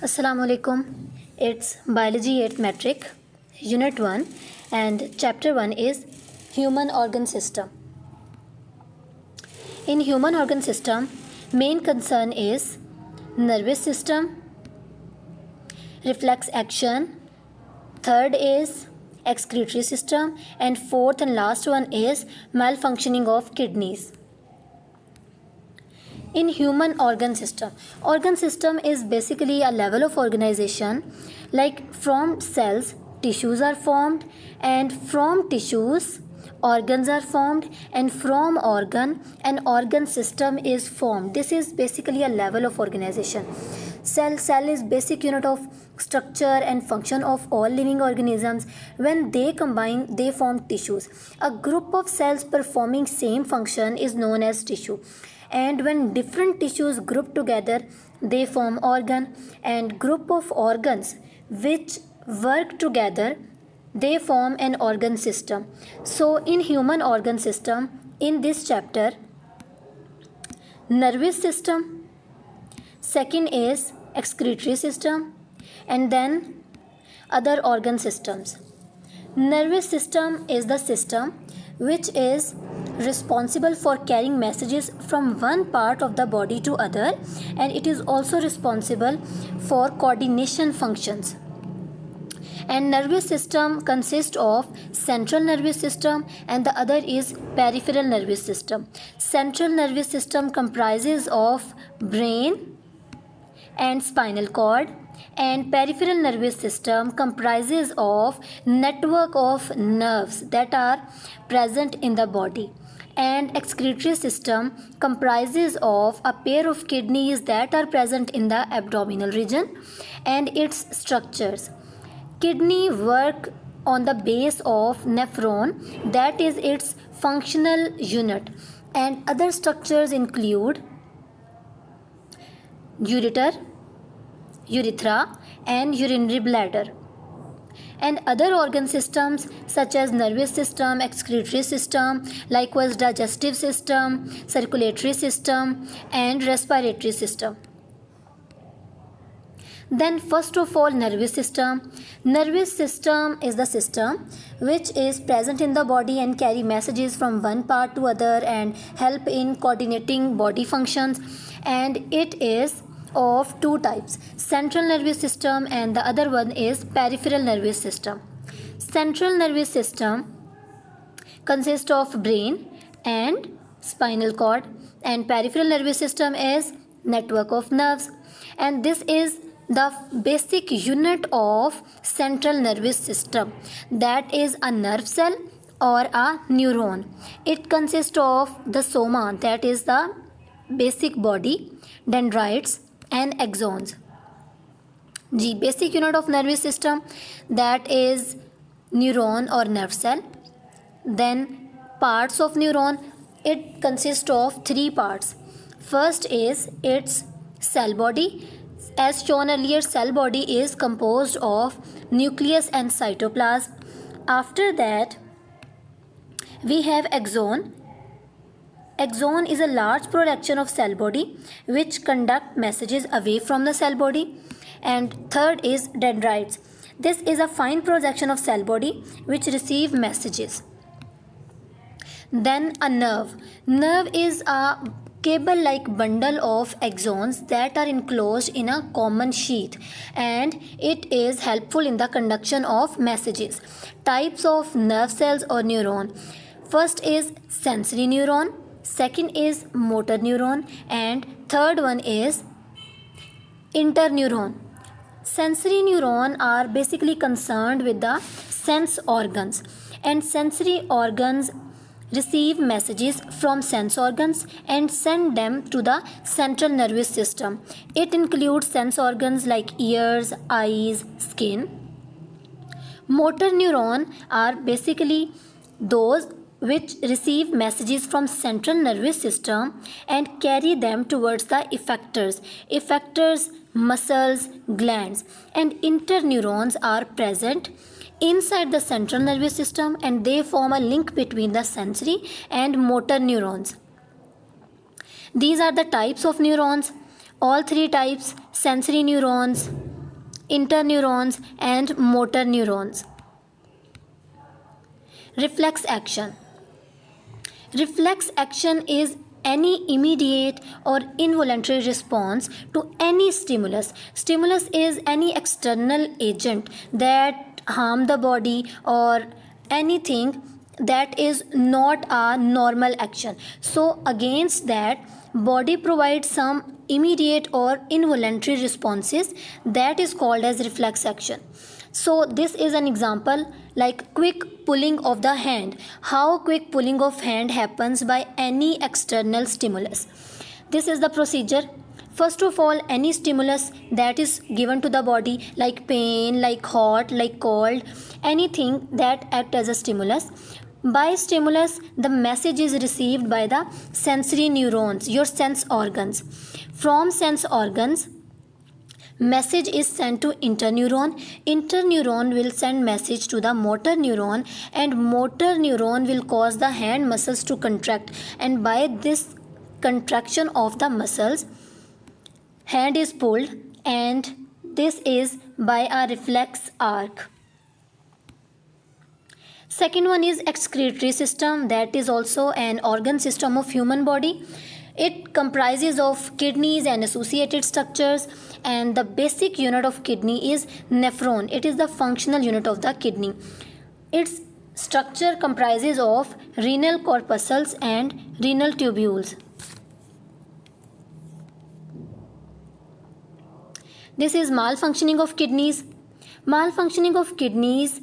Assalamu alaikum. It's Biology 8th Metric, Unit 1, and Chapter 1 is Human Organ System. In human organ system, main concern is nervous system, reflex action, third is excretory system, and fourth and last one is malfunctioning of kidneys. In human organ system is basically a level of organization, like from cells tissues are formed, and from tissues organs are formed, and from organ an organ system is formed. This is basically a level of organization. Cell is basic unit of structure and function of all living organisms. When they combine, they form tissues. A group of cells performing same function is known as tissue, and when different tissues group together, they form organ, and group of organs which work together, they form an organ system. So in human organ system, in this chapter, nervous system, second is excretory system, and then other organ systems. Nervous system is the system which is responsible for carrying messages from one part of the body to other, and it is also responsible for coordination functions. And nervous system consists of central nervous system and the other is peripheral nervous system. Central nervous system comprises of brain and spinal cord, and peripheral nervous system comprises of network of nerves that are present in the body, and excretory system comprises of a pair of kidneys that are present in the abdominal region and its structures. Kidney work on the base of nephron, that is its functional unit, and other structures include ureter, urethra, and urinary bladder. And other organ systems such as nervous system, excretory system, likewise digestive system, circulatory system, and respiratory system. Then first of all, nervous system. Nervous system is the system which is present in the body and carry messages from one part to other and help in coordinating body functions, and it is of two types, central nervous system and the other one is peripheral nervous system. Central nervous system consists of brain and spinal cord, and peripheral nervous system is network of nerves, and this is the basic unit of central nervous system, that is a nerve cell or a neuron. It consists of the soma, that is the basic body, dendrites and axons. G, basic unit of nervous system, that is neuron or nerve cell. Then parts of neuron, it consists of three parts. First is its cell body. As shown earlier, cell body is composed of nucleus and cytoplasm. After that, we have axon. Axon is a large projection of cell body which conduct messages away from the cell body. And third is dendrites. This is a fine projection of cell body which receive messages. Then a nerve. Nerve is a cable-like bundle of axons that are enclosed in a common sheath, and it is helpful in the conduction of messages. Types of nerve cells or neuron. First is sensory neuron, second is motor neuron, and third one is interneuron. Sensory neuron are basically concerned with the sense organs, and sensory organs receive messages from sense organs and send them to the central nervous system. It includes sense organs like ears, eyes, skin. Motor neuron are basically those which receive messages from central nervous system and carry them towards the effectors, muscles, glands. And interneurons are present inside the central nervous system and they form a link between the sensory and motor neurons. These are the types of neurons. All three types, sensory neurons, interneurons, and motor neurons. Reflex action. Reflex action is any immediate or involuntary response to any stimulus. Stimulus is any external agent that harm the body or anything that is not a normal action. So against that, body provides some immediate or involuntary responses that is called as reflex action. So this is an example like quick pulling of the hand. How quick pulling of hand happens by any external stimulus. This is the procedure. First of all, any stimulus that is given to the body like pain, like hot, like cold, anything that act as a stimulus. By stimulus, the message is received by the sensory neurons, your sense organs. From sense organs, message is sent to interneuron. Interneuron will send message to the motor neuron, and motor neuron will cause the hand muscles to contract, and by this contraction of the muscles, hand is pulled, and this is by a reflex arc. Second one is excretory system, that is also an organ system of human body. It comprises of kidneys and associated structures, and the basic unit of kidney is nephron. It is the functional unit of the kidney. Its structure comprises of renal corpuscles and renal tubules. This is malfunctioning of kidneys. Malfunctioning of kidneys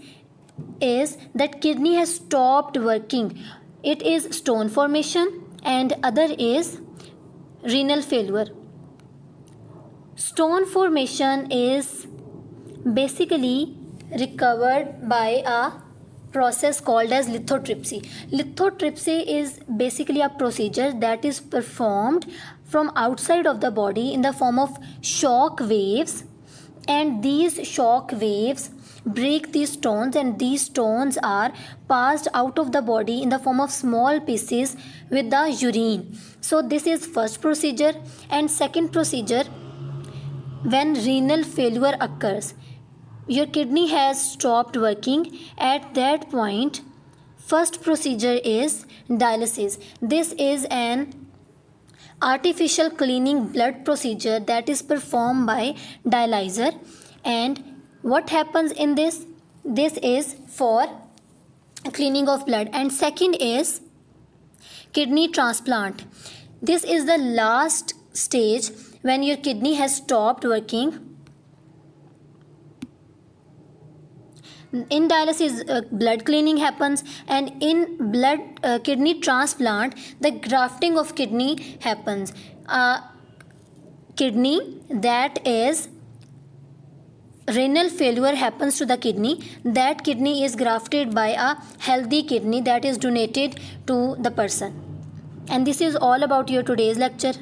is that kidney has stopped working. It is stone formation, and other is renal failure. Stone formation is basically recovered by a process called as lithotripsy. Lithotripsy is basically a procedure that is performed from outside of the body in the form of shock waves, and these shock waves break these stones, and these stones are passed out of the body in the form of small pieces with the urine. So this is first procedure. And second procedure, when renal failure occurs, your kidney has stopped working. At that point, first procedure is dialysis. This is an artificial cleaning blood procedure that is performed by dialyzer. And what happens in this? This is for cleaning of blood. And second is kidney transplant. This is the last stage when your kidney has stopped working. In dialysis, blood cleaning happens, and in kidney transplant, the grafting of kidney happens. Kidney that is renal failure happens to the kidney. That kidney is grafted by a healthy kidney that is donated to the person. And this is all about your today's lecture.